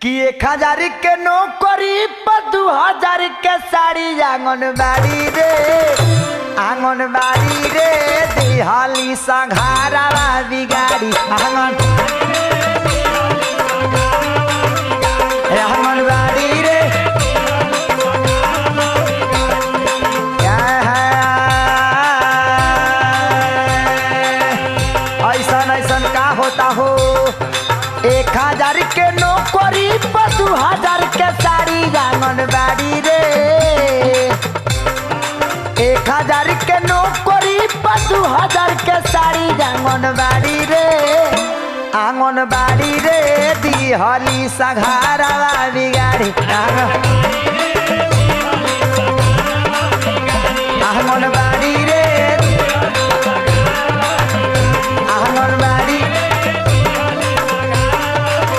कि 1000 के नौकरी पर 2000 के साड़ी आंगनबाड़ी रे दिहाली संघारा बिगाड़ी आंगनबाड़ी रे ऐसा का होता हो 1000 के नौकरी पर 2000 के साड़ी आंगनबाड़ी रे 1000 के नौकरी पर 2000 के साड़ी आंगनबाड़ी रे दिहली संघारा बिगाड़ी आंगनबाड़ी